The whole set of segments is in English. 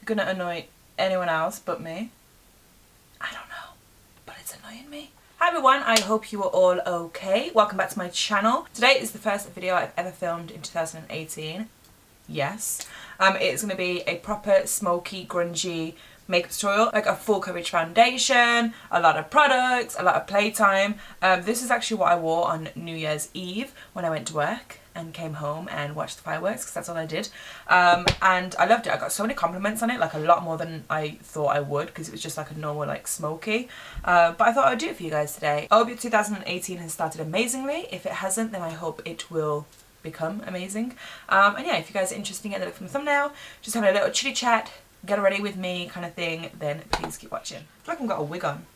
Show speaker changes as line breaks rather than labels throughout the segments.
gonna annoy anyone else but me. I don't know, but it's annoying me. Hi everyone, I hope you are all okay. Welcome back to my channel. Today is the first video I've ever filmed in 2018. Yes. It's gonna be a proper smoky, grungy makeup tutorial, like a full coverage foundation, a lot of products, a lot of playtime. This is actually what I wore on New Year's Eve when I went to work and came home and watched the fireworks, because that's all I did. And I loved it. I got so many compliments on it, like a lot more than I thought I would, because it was just like a normal like smoky. But I thought I'd do it for you guys today. I hope your 2018 has started amazingly. If it hasn't, then I hope it will become amazing. And yeah, if you guys are interested in getting a look from the thumbnail, just having a little chitty chat, get ready with me kind of thing, then please keep watching. I feel like I've got a wig on,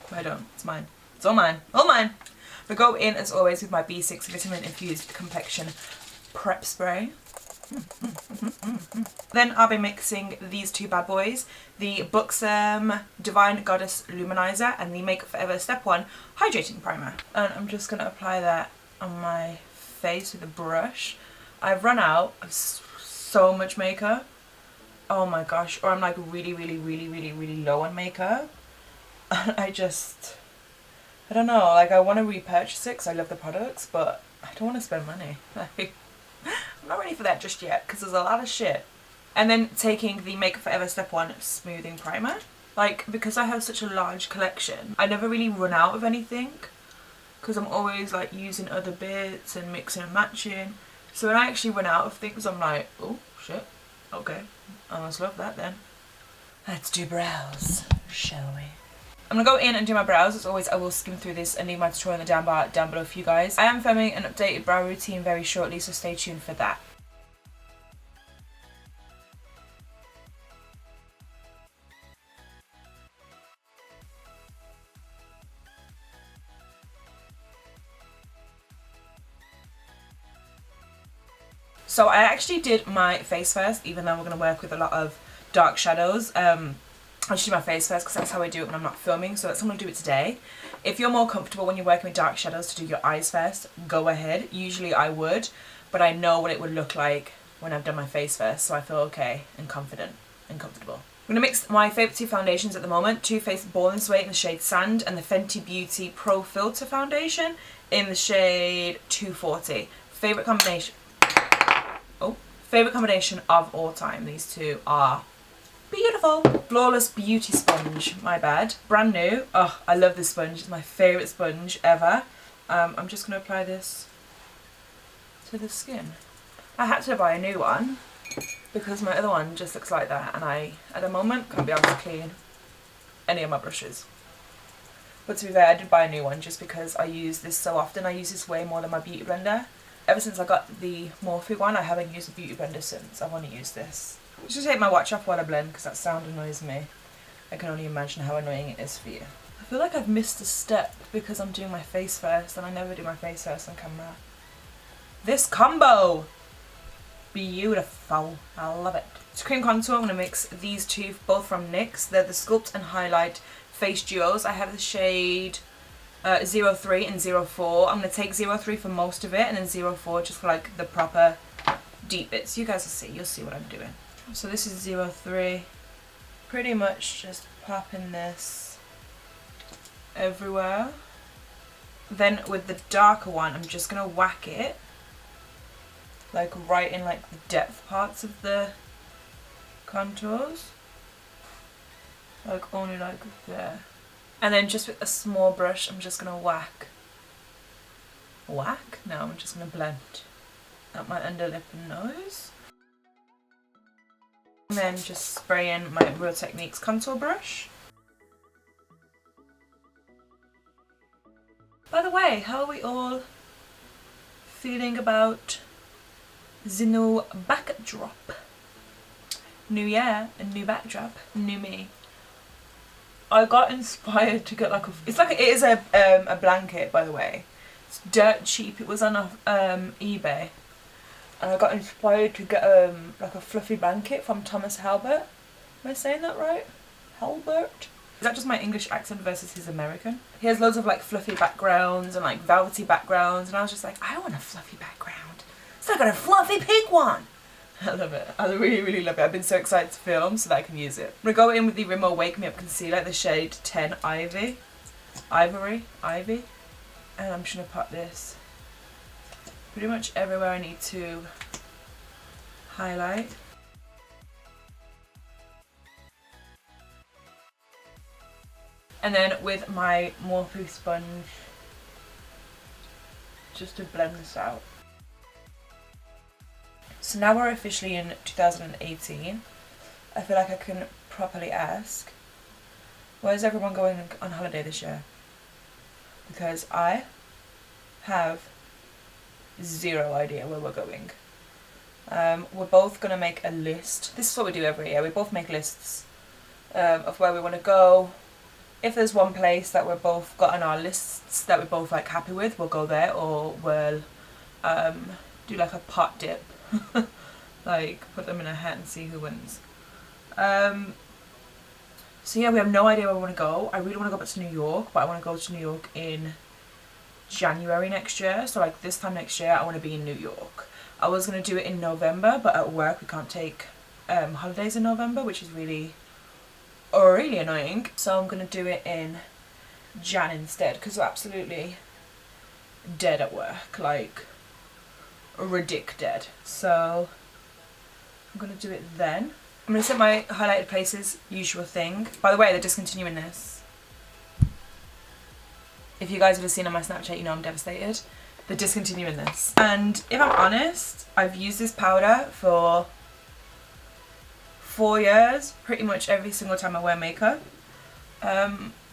but I don't. It's mine. It's all mine. All mine. But go in as always with my B6 vitamin infused complexion prep spray. Then I'll be mixing these two bad boys, the Buxom Divine Goddess Luminizer and the Make Up For Ever Step 1 Hydrating Primer. And I'm just going to apply that on my face with a brush. I've run out of so much makeup. Oh my gosh. Or I'm like really low on makeup. And I don't know, like I want to repurchase it because I love the products, but I don't want to spend money. Like, I'm not ready for that just yet because there's a lot of shit. And then taking the Make Up For Ever Step 1 Smoothing Primer. Like, because I have such a large collection, I never really run out of anything because I'm always like using other bits and mixing and matching. So when I actually run out of things, I'm like, oh shit, okay, I must love that then. Let's do brows, shall we? I'm going to go in and do my brows. As always, I will skim through this and leave my tutorial in the down bar down below for you guys. I am filming an updated brow routine very shortly, so stay tuned for that. So I actually did my face first, even though we're going to work with a lot of dark shadows. I'll just do my face first because that's how I do it when I'm not filming, so that's how I'm going to do it today. If you're more comfortable when you're working with dark shadows to do your eyes first, go ahead. Usually I would, but I know what it would look like when I've done my face first, so I feel okay and confident and comfortable. I'm going to mix my favourite two foundations at the moment, Too Faced Ball and Sway in the shade Sand and the Fenty Beauty Pro Filter Foundation in the shade 240. Favourite combination. Oh, favourite combination of all time. These two are beautiful. Flawless Beauty Sponge, my bad. Brand new. Oh, I love this sponge. It's my favourite sponge ever. I'm just going to apply this to the skin. I had to buy a new one because my other one just looks like that, and I, at the moment, can't be able to clean any of my brushes. But to be fair, I did buy a new one just because I use this so often. I use this way more than my beauty blender. Ever since I got the Morphe one, I haven't used a beauty blender since. I've only used this. Just take my watch off while I blend because that sound annoys me. I can only imagine how annoying it is for you. I feel like I've missed a step because I'm doing my face first and I never do my face first on camera. This combo! Beautiful. I love it. To cream contour, I'm going to mix these two, both from NYX. They're the Sculpt and Highlight Face Duos. I have the shade 03 and 04. I'm going to take 03 for most of it and then 04 just for like the proper deep bits. You guys will see. You'll see what I'm doing. So this is 03. Pretty much just popping this everywhere. Then with the darker one, I'm just going to whack it like right in like the depth parts of the contours. Like only like there. And then just with a small brush, I'm just going to whack. Whack? No, I'm just going to blend up my underlip and nose. And then just spray in my Real Techniques contour brush. By the way, how are we all feeling about the new backdrop? New year, a new backdrop, new me. I got inspired to get like a, it's like, it is a blanket, by the way. It's dirt cheap. It was on eBay. And I got inspired to get like a fluffy blanket from Thomas Halbert. Am I saying that right? Halbert? Is that just my English accent versus his American? He has loads of like fluffy backgrounds and like velvety backgrounds, and I was just like, I want a fluffy background. So I got a fluffy pink one. I love it. I really, really love it. I've been so excited to film so that I can use it. I'm going to go in with the Rimmel Wake Me Up Concealer, the shade 10 Ivy. And I'm just going to put this pretty much everywhere I need to highlight. And then with my Morphe sponge, just to blend this out. So now we're officially in 2018. I feel like I can properly ask, where's everyone going on holiday this year? Because I have zero idea where we're going. We're both going to make a list. This is what we do every year. We both make lists of where we want to go. If there's one place that we're both got on our lists that we're both like happy with, we'll go there, or we'll do like a pot dip. Like put them in a hat and see who wins. So yeah, we have no idea where we want to go. I really want to go back to New York, but I want to go to New York in January next year. So like this time next year I want to be in New York. I was going to do it in November, but at work we can't take holidays in November, which is really annoying. So I'm going to do it in Jan instead, because we're absolutely dead at work, like ridic dead. So I'm going to do it then. I'm going to set my highlighted places, usual thing. By the way, they're discontinuing this. If you guys would have seen on my Snapchat, you know I'm devastated. They're discontinuing this. And if I'm honest, I've used this powder for 4 years, pretty much every single time I wear makeup. I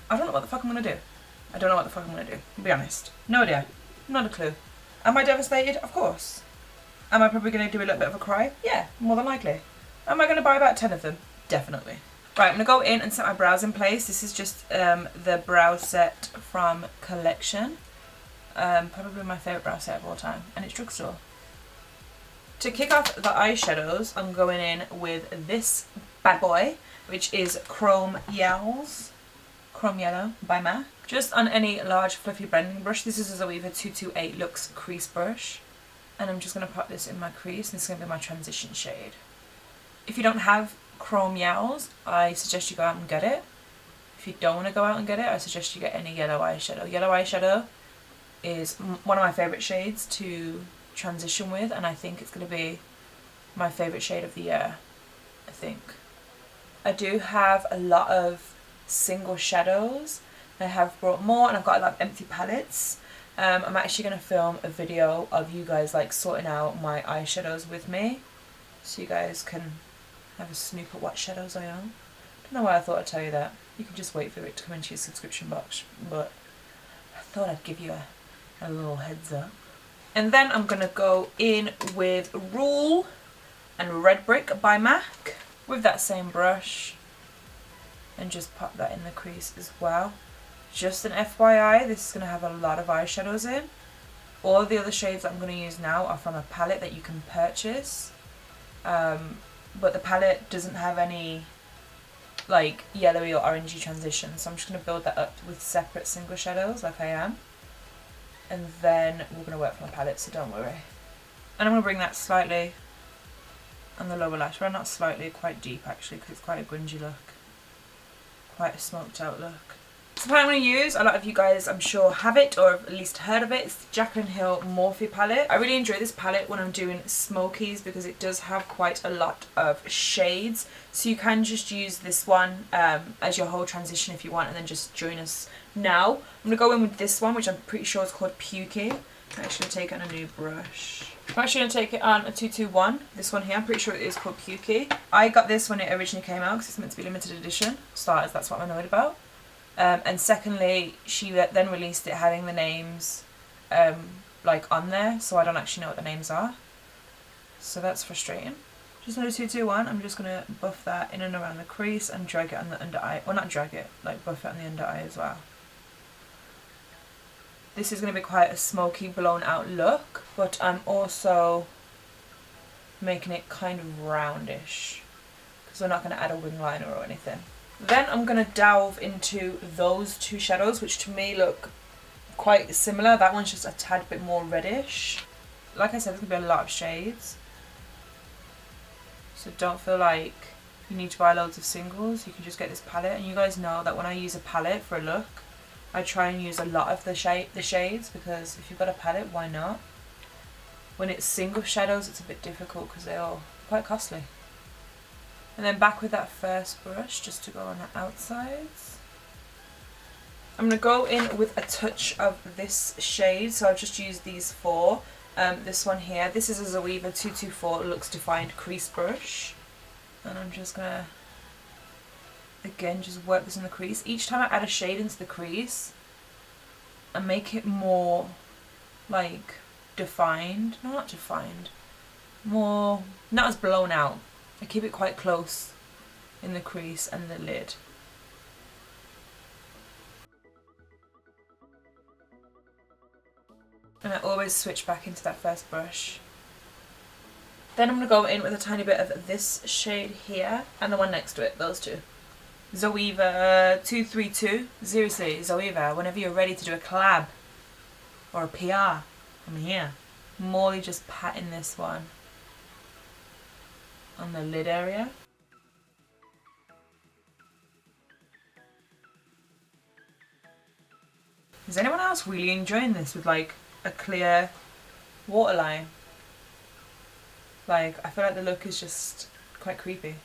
don't know what the fuck I'm going to do. I don't know what the fuck I'm going to do, to be honest. No idea. Not a clue. Am I devastated? Of course. Am I probably going to do a little bit of a cry? Yeah, more than likely. Am I going to buy about 10 of them? Definitely. Right, I'm going to go in and set my brows in place. This is just the brow set from Collection. Probably my favourite brow set of all time. And it's drugstore. To kick off the eyeshadows, I'm going in with this bad boy, which is Chrome Yellow by MAC. Just on any large fluffy blending brush. This is a Zoeva 228 Luxe crease brush. And I'm just going to put this in my crease. This is going to be my transition shade. If you don't have Chrome Yellows, I suggest you go out and get it. If you don't want to go out and get it, I suggest you get any yellow eyeshadow. Yellow eyeshadow is one of my favourite shades to transition with, and I think it's going to be my favourite shade of the year, I think. I do have a lot of single shadows. I have brought more, and I've got a lot of empty palettes. I'm actually going to film a video of you guys like sorting out my eyeshadows with me, so you guys can have a snoop at what shadows I own. Don't know why I thought I'd tell you that. You can just wait for it to come into your subscription box, but I thought I'd give you a little heads up. And then I'm going to go in with Rule and Red Brick by MAC with that same brush and just pop that in the crease as well. Just an FYI, this is going to have a lot of eyeshadows in. All the other shades that I'm going to use now are from a palette that you can purchase. But the palette doesn't have any like yellowy or orangey transition, so I'm just going to build that up with separate single shadows like I am. And then we're going to work from a palette, so don't worry. And I'm going to bring that slightly on the lower lash. Well, not slightly, quite deep actually, because it's quite a grungy look. Quite a smoked out look. So the palette I'm going to use, a lot of you guys I'm sure have it or have at least heard of it. It's the Jacqueline Hill Morphe palette. I really enjoy this palette when I'm doing smokies because it does have quite a lot of shades. So you can just use this one as your whole transition if you want, and then just join us now. I'm going to go in with this one, which I'm pretty sure is called Pukey. I'm actually going to take it on a new brush. I'm actually going to take it on a 221. This one here, I'm pretty sure it is called Pukey. I got this when it originally came out because it's meant to be limited edition. Starters, that's what I'm annoyed about. And secondly, she then released it having the names like on there, so I don't actually know what the names are. So that's frustrating. Just on a 221, I'm just going to buff that in and around the crease and drag it on the under eye. Well, not drag it, like buff it on the under eye as well. This is going to be quite a smoky, blown out look, but I'm also making it kind of roundish because we're not going to add a wing liner or anything. Then I'm going to delve into those two shadows, which to me look quite similar. That one's just a tad bit more reddish. Like I said, there's going to be a lot of shades. So don't feel like you need to buy loads of singles. You can just get this palette, and you guys know that when I use a palette for a look, I try and use a lot of the shades, because if you've got a palette, why not? When it's single shadows, it's a bit difficult because they are quite costly. And then back with that first brush just to go on the outsides. I'm going to go in with a touch of this shade, so I've just used these four. This one here, this is a Zoeva 224 Luxe Defined Crease Brush. And I'm just going to, again, just work this in the crease. Each time I add a shade into the crease, I make it more, like, defined. No, not defined. More, not as blown out. I keep it quite close in the crease and the lid. And I always switch back into that first brush. Then I'm going to go in with a tiny bit of this shade here and the one next to it, those two. Zoeva 232. Seriously, Zoeva, whenever you're ready to do a collab or a PR, I'm here. Morely just patting this one on the lid area. Is anyone else really enjoying this with like a clear waterline? Like, I feel like the look is just quite creepy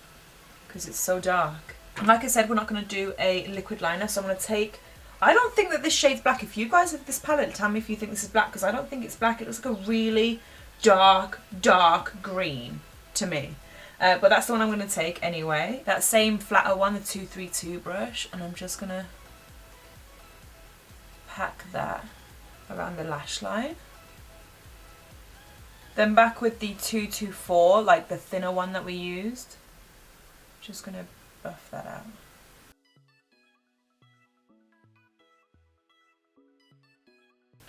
because it's so dark. And like I said, we're not going to do a liquid liner, so I'm going to take, I don't think that this shade's black. If you guys have this palette, tell me if you think this is black, because I don't think it's black. It looks like a really dark green to me. But that's the one I'm going to take anyway. That same flatter one, the 232 brush, and I'm just going to pack that around the lash line. Then back with the 224, like the thinner one that we used. Just going to buff that out.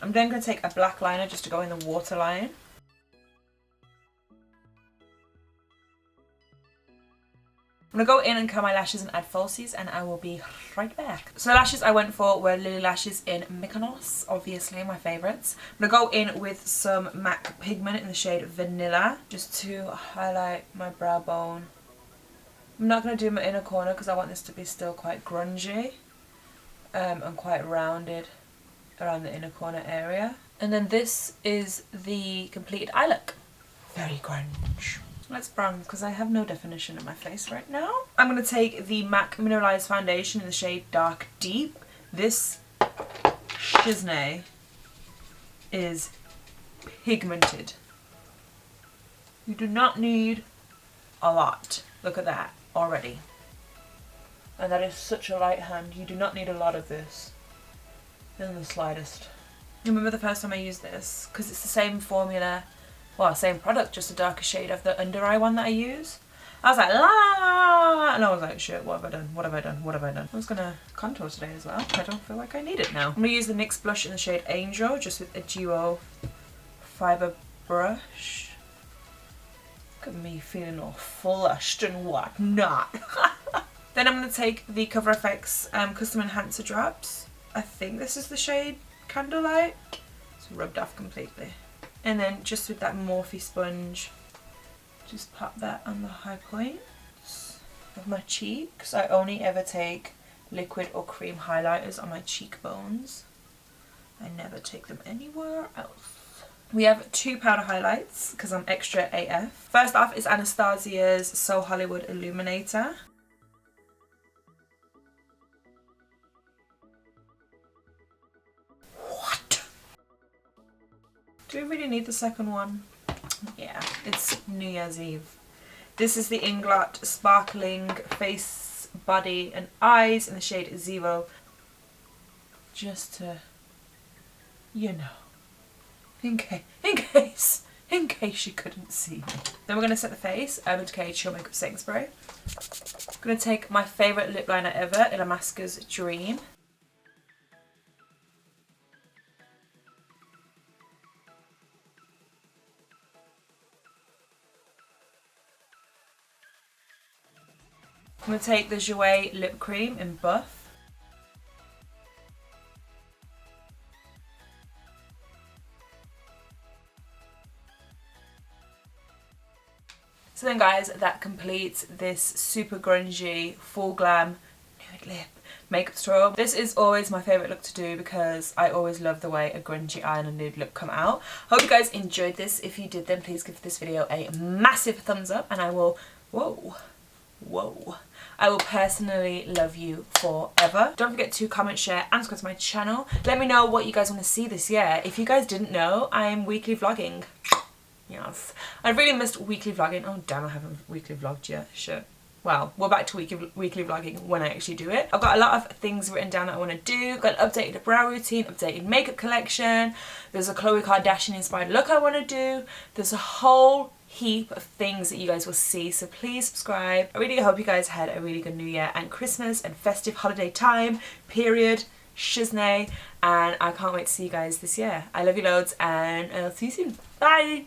I'm then going to take a black liner just to go in the waterline. I'm going to go in and curl my lashes and add falsies, and I will be right back. So the lashes I went for were Lily Lashes in Mykonos, obviously my favourites. I'm going to go in with some MAC pigment in the shade Vanilla, just to highlight my brow bone. I'm not going to do my inner corner because I want this to be still quite grungy and quite rounded around the inner corner area. And then this is the completed eye look. Very grunge. Let's bronze because I have no definition in my face right now. I'm going to take the MAC Mineralized Foundation in the shade Dark Deep. This shiznay is pigmented. You do not need a lot. Look at that already. And that is such a light hand. You do not need a lot of this in the slightest. Remember the first time I used this, because it's the same formula, well, same product, just a darker shade of the under eye one that I use. I was like, la la la la, and I was like, shit, what have I done? What have I done? What have I done? I was gonna contour today as well. I don't feel like I need it now. I'm gonna use the NYX blush in the shade Angel, just with a duo fiber brush. Look at me feeling all flushed and whatnot. Then I'm gonna take the Cover FX Custom Enhancer drops. I think this is the shade Candlelight. It's rubbed off completely. And then just with that Morphe sponge, just pop that on the high points of my cheeks. I only ever take liquid or cream highlighters on my cheekbones. I never take them anywhere else. We have two powder highlights because I'm extra AF. First off is Anastasia's So Hollywood Illuminator. Do we really need the second one? Yeah, it's New Year's Eve. This is the Inglot Sparkling Face, Body and Eyes in the shade Zero. Just to, you know, in case you couldn't see me. Then we're going to set the face, Urban Decay Chill Makeup Setting Spray. I'm going to take my favourite lip liner ever, Ilamasca's Dream. I'm going to take the Jouer Lip Cream in Buff. So then guys, that completes this super grungy, full glam nude lip makeup tutorial. This is always my favourite look to do because I always love the way a grungy eye and a nude look come out. Hope you guys enjoyed this. If you did, then please give this video a massive thumbs up, and I will, I will personally love you forever. Don't forget to comment, share and subscribe to my channel. Let me know what you guys want to see this year. If you guys didn't know, I am weekly vlogging. Yes. I really missed weekly vlogging. Oh damn, I haven't weekly vlogged yet. Shit. Well, we're back to weekly vlogging when I actually do it. I've got a lot of things written down that I want to do. I've got an updated brow routine, updated makeup collection. There's a Khloe Kardashian inspired look I want to do. There's a whole heap of things that you guys will see, so please subscribe. I really hope you guys had a really good New Year and Christmas and festive holiday time, period, shiznay, and I can't wait to see you guys this year. I love you loads and I'll see you soon. Bye!